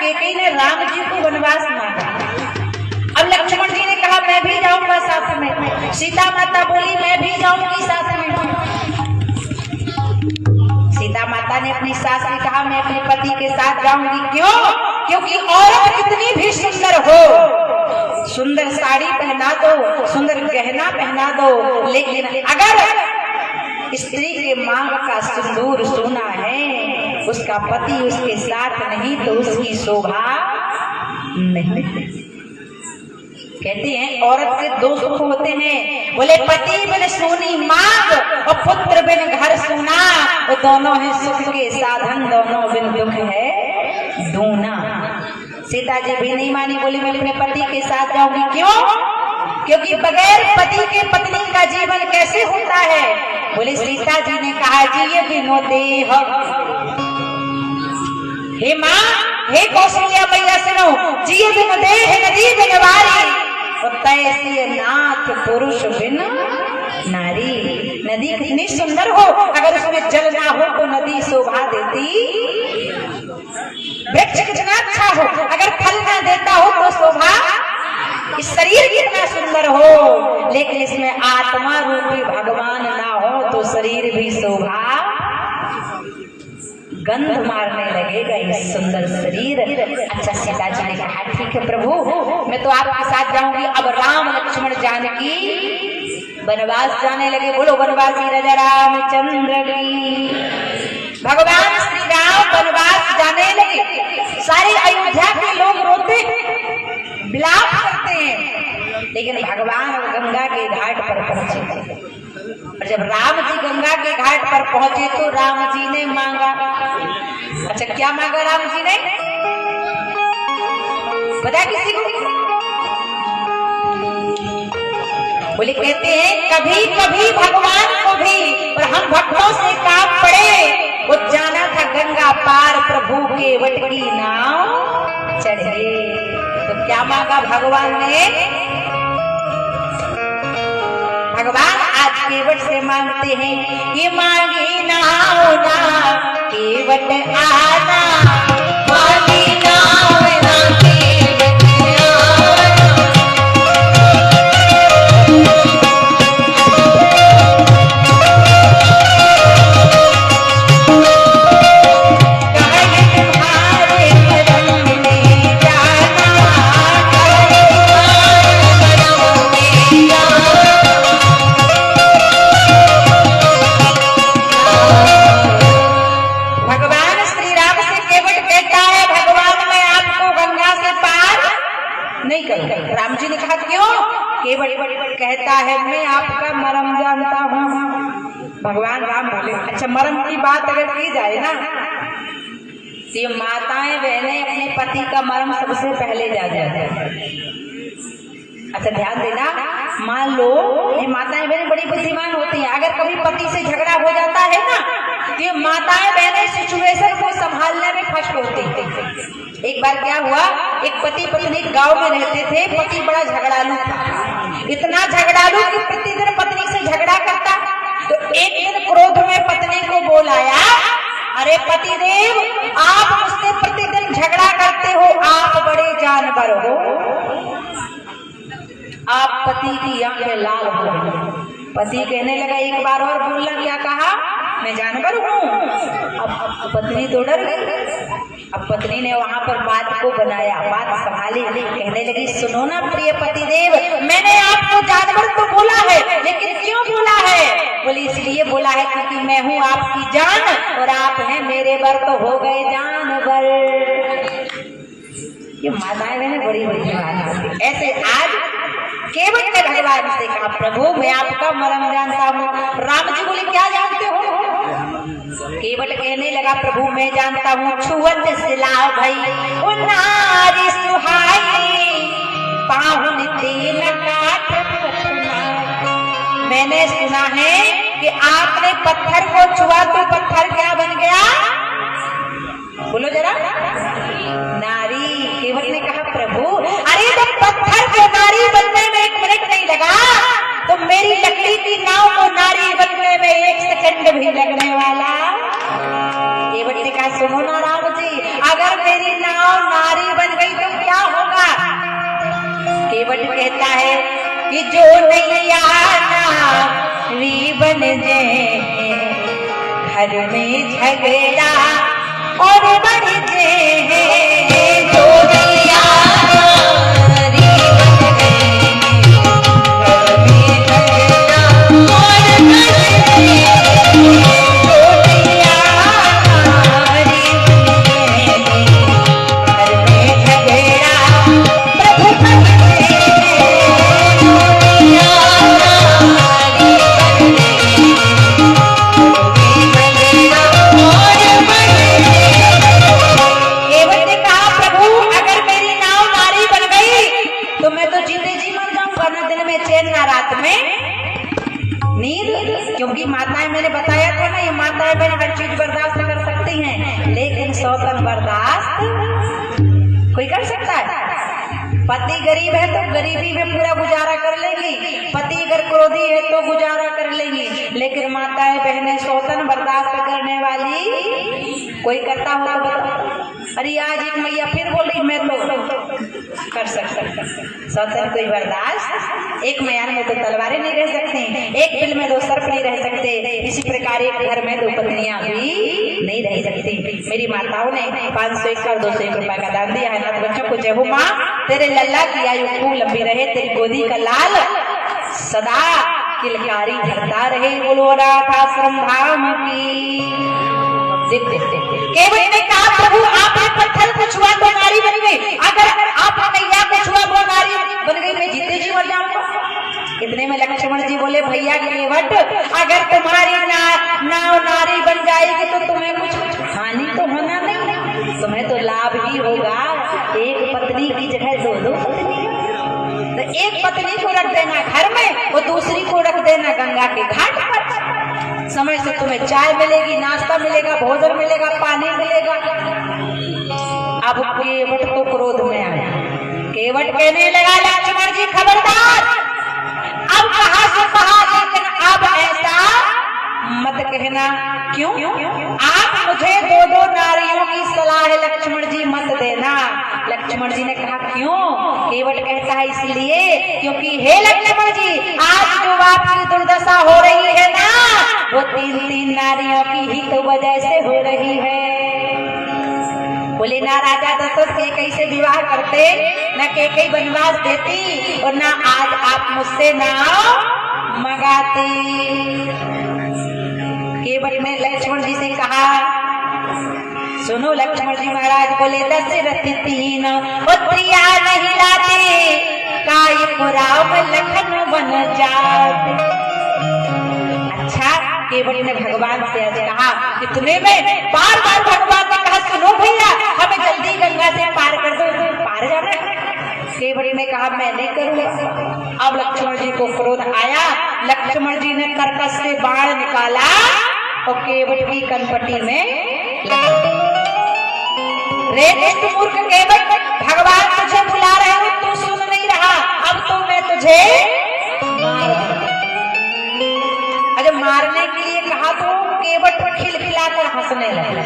कैकेयी ने राम जी को वनवास मांगा। अब लक्ष्मण जी ने कहा मैं भी जाऊंगा साथ में। सीता माता बोली मैं भी जाऊंगी साथ में। सीता माता ने अपनी सास से कहा मैं अपने पति के साथ जाऊंगी। क्यों? क्योंकि औरत कितनी भी सुंदर हो, सुंदर साड़ी पहना दो, सुंदर गहना पहना दो, लेकिन अगर स्त्री के मांग का सिंदूर सोना है, उसका पति उसके साथ नहीं तो उसकी शोभा नहीं। कहते हैं औरत के दो सुख होते हैं, बोले पति बिन सोनी मांग और पुत्र बिन घर सोना, वो दोनों ही सुख के साधन, दोनों बिन दुख है दूना। सीता जी भी नहीं मानी, बोली मैं अपने पति के साथ जाऊंगी। क्यों? क्योंकि बगैर पति के पत्नी का जीवन कैसे होता है? बोले सीता जी ने कहा जिये बिनो देह। हे माँ, हे कौशल्या मैया सुनो, जिये बिन देह नदी बिन वारी, तैसे नाथ पुरुष बिन नारी। नदी कितनी सुंदर हो, अगर उसमें जल ना हो तो नदी शोभा देती। वृक्ष कितना अच्छा हो, अगर फल ना देता हो तो शोभा। इस शरीर कितना सुंदर हो, लेकिन इसमें आत्मा रूपी भगवान ना हो तो शरीर भी शोभा गंध मारने लगेगा ये सुंदर शरीर। अच्छा सीता जी ने कहा ठीक है प्रभु, मैं तो आपके साथ जाऊंगी। अब राम लक्ष्मण जानकी वनवास जाने लगे। बोलो वनवासी राजा रामचंद्र की। भगवान श्री राम वनवास जाने लगे। सारे अयोध्या के लोग रोते विलाप करते हैं, लेकिन भगवान गंगा के घाट पर पहुंचे। और जब राम जी गंगा के घाट पर पहुंचे तो राम जी ने मांगा। अच्छा क्या मांगा राम जी ने? पता किसी को? बोले कहते हैं कभी कभी भगवान को भी और हम भक्तों से काम पड़े। वो जाना था गंगा पार, प्रभु के वट की नाव चढ़े। तो क्या मांगा भगवान ने? भगवान आज केवट से मांगते हैं कि मांगी नाव ना केवट आना, मांगी नाव ना केवट कहता है मैं आपका मरम जानता हूँ। भगवान राम बोले अच्छा मरम की बात अगर की जाए ना तो ये माताएं बहनें अपने पति का मरम सबसे पहले जाते हैं। अच्छा ध्यान देना, मान लो ये माताएं बहनें बड़ी बुद्धिमान होती हैं। अगर कभी पति से झगड़ा हो जाता है ना तो ये माताएं बहनें सिचुएशन को संभालने में फर्स्ट होती हैं। एक बार क्या हुआ, एक पति पत्नी गांव में रहते थे। पति बड़ा झगड़ालू था, इतना झगड़ालू कि प्रतिदिन पत्नी से झगड़ा करता। तो एक दिन क्रोध में पत्नी को बोलाया, अरे पतिदेव आप मुझसे प्रतिदिन झगड़ा करते हो, आप बड़े जानवर हो, आप पति की आंखें लाल हो गई। पति कहने लगा एक बार और बोलना, क्या कहा? मैं जानवर हूँ। अब पत्नी तो डर गई। अब पत्नी ने वहां पर बात को बनाया, बात संभाली, कहने लगी सुनो ना प्रिय पतिदेव, मैंने आपको जानवर तो बोला है, लेकिन क्यों बोला है? बोली इसलिए बोला है क्योंकि मैं हूँ आपकी जान और आप हैं मेरे वर, तो हो गए जानवर। ये माताएं मैंने बड़ी बड़ी बात। ऐसे आज केवट ने भगवान से कहा प्रभु मैं आपका मरम जानता हूँ। राम जी बोले क्या जानते हो? केवट कहने लगा प्रभु मैं जानता हूँ छुअत सिला भई ओ नारी सुहाई, पाहुन तीन काठ मैंने सुना है कि आपने पत्थर को छुआ तो पत्थर क्या बन गया? बोलो जरा। नारी। केवट ने कहा प्रभु अरे जब पत्थर को नारी बनने में 1 मिनट नहीं लगा तो मेरी लकड़ी की नाव को नारी बनने में 1 सेकंड भी लगने वाला। केवट ने कहा सुनो ना राम जी, अगर मेरी नाव नारी बन गई तो क्या होगा? केवट कहता है कि जो नैया नारी बन जाए, घर में झगड़ा और बढ़ जाए। जो नैया नारी बन गए, घर में झगड़ा और बढ़ जाए। जो नैया नारी बन गए, घर में झगड़ा प्रभु बढ़ जाए। जो नैया नारी बन गए, केवट ने कहा प्रभु अगर मेरी नाव नारी बन गई तो मैं तो जीते जी मर जाऊंगा, न दिन में चैन न रात में नींद। क्योंकि माताएं, मैंने बताया था ना, ये माताएं बहन हर चीज बर्दाश्त कर सकती हैं, लेकिन सौतन बर्दाश्त कोई कर सकता है? पति गरीब है तो गरीबी में पूरा गुजारा कर लेंगी, पति अगर क्रोधी है तो गुजारा कर लेंगी, लेकिन माताएं बहनें सौतन बर्दाश्त करने वाली कोई करता हो तो बताओ। अरे आज एक मैया फिर बोल रही मैं तो कर सकता, सौतन कोई बर्दाश्त। एक म्यान में दो तलवारें नहीं रह सकती, एक बिल में दो सर्प नहीं रह सकते, इसी प्रकार एक घर में दो पत्नियां भी नहीं रह सकती। मेरी माताओं ने 501 और 201 रुपए का दान दिया है। नाथ बच्चों को जय हो माँ, तेरे लल्ला की आयु खूब लंबी रहे, तेरी गोदी का लाल सदा किलकारी धरता रहे। बोलो राठ आश्रम धाम की। केवट ने कहा प्रभु आपने पत्थर को छुआ तो नारी बन गई, अगर आपने नैया को छुआ वो नारी बन गई, मैं जीते जी मर जाऊंगा। इतने में लक्ष्मण जी बोले भैया केवट अगर तुम्हारी नाव नारी बन जाएगी तो तुम्हें कुछ हानि तो होना नहीं, तुम्हें तो लाभ ही होगा। एक पत्नी की जगह दो दो पत्नी, तो एक पत्नी को रख देना घर में और दूसरी को रख देना गंगा के घाट पर। समय से तुम्हें चाय मिलेगी, नाश्ता मिलेगा, भोजन मिलेगा, पानी मिलेगा। अब केवट तो क्रोध में आया, केवट कहने लगा लक्ष्मण जी खबरदार, अब कहा से कहा, लेकिन अब ऐसा मत कहना। क्यों? आप मुझे दो दो नारियों की सलाह लक्ष्मण जी मत देना। लक्ष्मण जी ने कहा क्यों? केवट कहता है इसलिए क्योंकि हे लक्ष्मण जी, आज जो आपकी दुर्दशा हो रही है ना, वो 3-3 नारियों की ही तो वजह से हो रही है। बोले ना राजा दशरथ के कैसे विवाह करते, न के कई वनवास देती, और ना आज आप मुझसे नाव मंगाते। केवट ने लक्ष्मण जी से कहा सुनो लक्ष्मण जी महाराज बोले दशरथ 3 पुत्रिया नहीं लाते, काय पुराव लखन बन जाते। अच्छा, केवट ने भगवान से कहा, इतने में बार बार भगवान ने कहा सुनो भैया हमें जल्दी गंगा से पार कर दो, पार जाना है। केवट ने कहा मैं नहीं करूंगा। अब लक्ष्मण जी को क्रोध आया, लक्ष्मण जी ने कर्कश से बाण निकाला और केवट की कनपटी में लगा। रे दुष्ट मूर्ख केवट, भगवान तुझे बुला रहे हो, तू सुन नहीं रहा, अब तो मैं तुझे अरे मारने के लिए कहा तो केवट खिलखिलाकर हंसने लगा,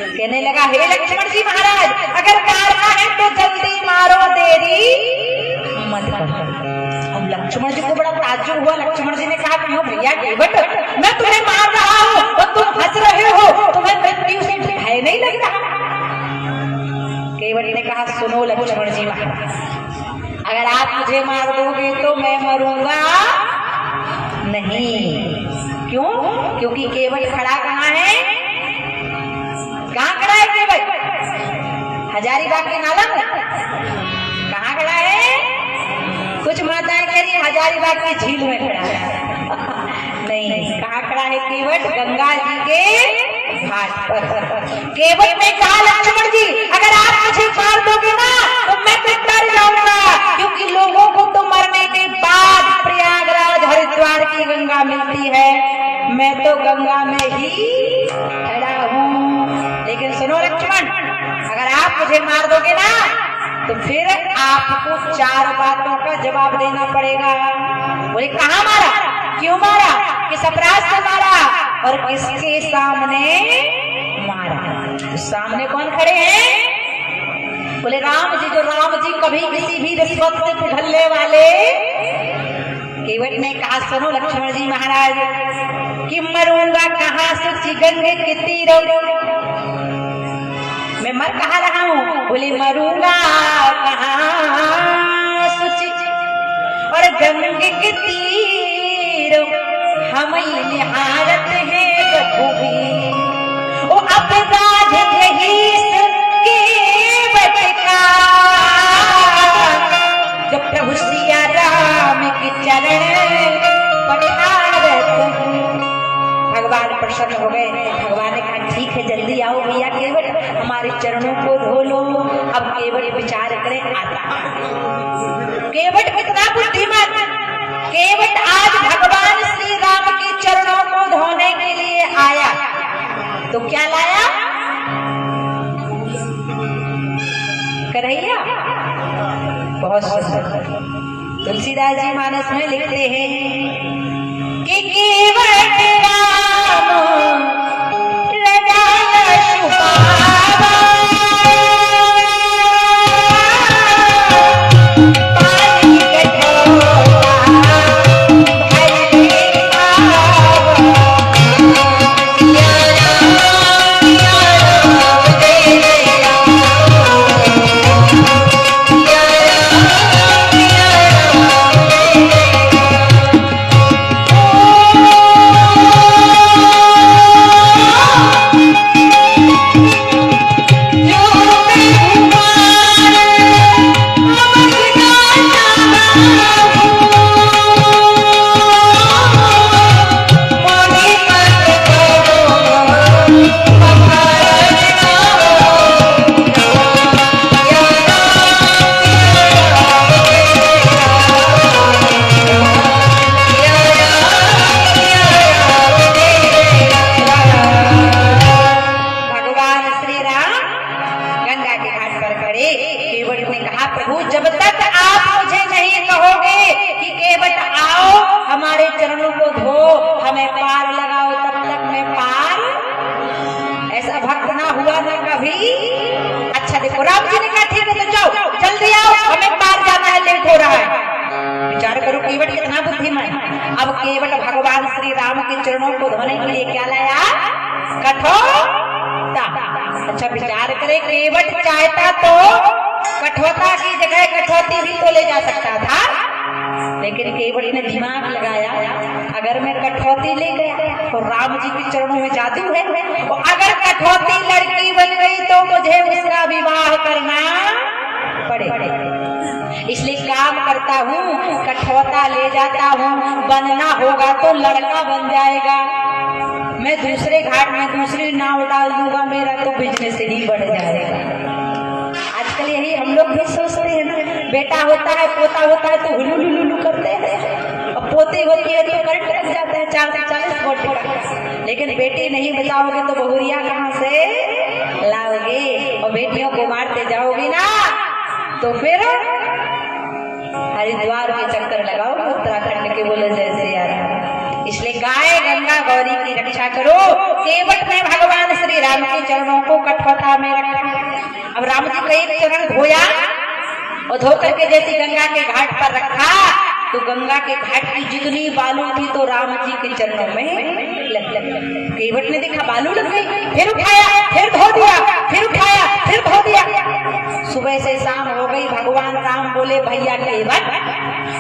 कहने लगा हे लक्ष्मण जी महाराज अगर मारना है तो जल्दी मारो, देरी मत करो। अब लक्ष्मण जी को बड़ा ताज्जुब हुआ। लक्ष्मण जी ने कहा क्यों भैया केवट, मैं तुम्हें मार रहा हूँ और तुम हंस रहे हो, तुम्हें मृत्यु से भय नहीं लग रहा? केवट ने कहा सुनो लक्ष्मण जी महाराज, अगर आप मुझे मार दोगे तो मैं मरूंगा नहीं। क्यों? क्योंकि केवट खड़ा कहाँ है? कहाँ खड़ा है केवट? हजारीबाग के नाला में। कहाँ खड़ा है? कुछ माताएं कह रही हजारीबाग की झील में खड़ा है। नहीं, कहाँ खड़ा है केवट? गंगा जी के घाट पर। केवट ने कहा लक्ष्मण जी अगर आप मुझे मार दोगे ना तो मैं तो डर जाऊंगा, क्योंकि लोगों को तो मरने के बाद प्रयागराज हरिद्वार की गंगा मिलती है, मैं तो गंगा में ही खड़ा हूँ। लेकिन सुनो लक्ष्मण, अगर आप मुझे मार दोगे ना तो फिर आपको 4 बातों का जवाब देना पड़ेगा। बोले कहाँ मारा, क्यों मारा, किस अपराध से मारा और किसके सामने मारा? सामने कौन खड़े हैं? बोले राम जी। जो राम जी कभी किसी भी रिश्वत से पिघलने वाले। केवट ने कहा सुनो लक्ष्मण जी महाराज कि मरूंगा कहाँ से गंगे के तीरों, मैं मर कहाँ रहा हूँ? बोले मरूंगा कहाँ सुचि और गंगे के तीरों हम निहारत है बखूबी। ओ अपराध यही केवट का जो प्रभु सिया राम के चरण पठारत। भगवान प्रसन्न हो गए। भगवान ने कहा ठीक है जल्दी आओ भैया केवट, हमारे चरणों को धो लो। अब केवट विचार करें आता। केवट कितना बुद्धिमान। केवट आज भगवान श्री राम के चरणों को धोने के लिए आया तो क्या लाया? करैया। बहुत सुंदर। तुलसीदास जी मानस में लिखते हैं कि केवट राम रजाल सुहावा पानी कठोरा भले आवा। अच्छा देखो राम जी ने कहा ठीक है तो जाओ जल्दी आओ हमें पार जाना है, लेट हो रहा है। विचार करो केवट कितना बुद्धिमान। अब केवट भगवान श्री राम के चरणों को धोने के लिए क्या लाया? कठोरता। अच्छा विचार करे केवट चाहता तो कठोरता की जगह कठौती भी तो ले जा सकता था, लेकिन केवट ने दिमाग लगाया अगर मैं कठौती ले गया तो राम जी के चरणों में जादू है, और अगर कठौती लड़की बन गई तो मुझे उसका विवाह करना पड़ेगा। इसलिए काम करता हूँ कठौता ले जाता हूँ, बनना होगा तो लड़का बन जाएगा, मैं दूसरे घाट में दूसरी नाव डाल दूंगा, मेरा तो बिजनेस ही बढ़ जाएगा। आजकल यही हम लोग भी सोचते हैं ना, बेटा होता है पोता होता है तो हुलू करते हैं, और पोती होती है तो करंट लग जाता है 440 वोल्ट का। लेकिन बेटी नहीं बचाओगे तो बहुरिया कहाँ से लाओगे, और बेटियों को मारते जाओगे ना तो फिर हरिद्वार में चक्कर लगाओगे उत्तराखंड के, बोले जैसे यार। इसलिए गाय गंगा गौरी की रक्षा करो। केवट ने भगवान श्री राम के चरणों को कठौता में रखा। अब राम जी का एक चरण धोया और धो करके जैसे गंगा के घाट पर रखा तो गंगा के घाट की जितनी बालू थी तो राम जी के चरणों में लग। केवट ने देखा बालू लग गई, फिर उठाया, फिर धो दिया, फिर उठाया, फिर धो दिया। सुबह से शाम हो गई। भगवान राम बोले भैया केवट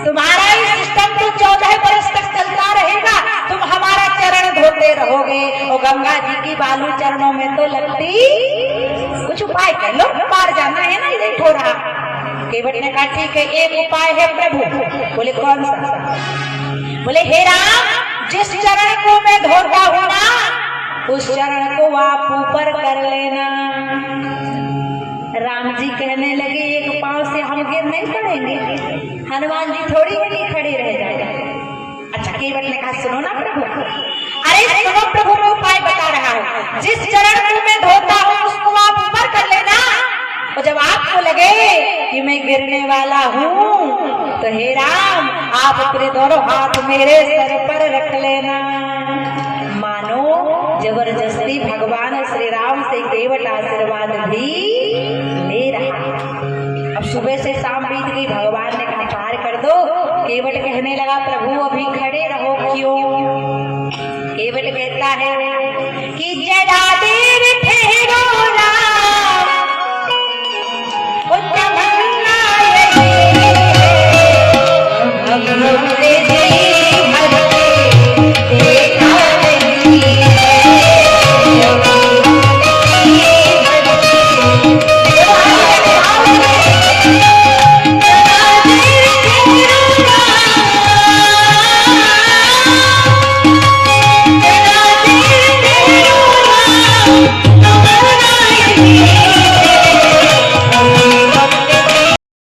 तुम्हारा ही सिस्टम तो 14 वर्ष तक चलता रहेगा, तुम हमारा चरण धोते रहोगे और गंगा जी की बालू चरणों में तो लगती, कुछ उपाय कर लो, पार जाना है ना, लेट हो रहा। केवट ने कहा ठीक है एक उपाय है प्रभु। बोले कौन सा? बोले हे राम जिस चरण को मैं धोता हूँ ना उस चरण को आप ऊपर कर लेना। राम जी कहने लगे एक पांव से हम गिर नहीं पड़ेंगे, हनुमान जी थोड़ी ही खड़े रह जाएंगे। अच्छा केवट ने कहा सुनो ना प्रभु। अरे सुनो प्रभु मैं उपाय बता रहा हूँ, जिस चरण को मैं धोता हूँ उसको आप ऊपर कर लेना, और जब आपको लगे कि मैं गिरने वाला हूँ तो हे राम आप अपने दोनों हाथ मेरे सर पर रख लेना। मानो जबरदस्ती भगवान श्री राम से केवट आशीर्वाद भी ले रहा है। अब सुबह से शाम बीत गई, भगवान ने कहा पार कर दो। केवट कहने लगा प्रभु अभी खड़े रहो, क्यों? केवट कहता है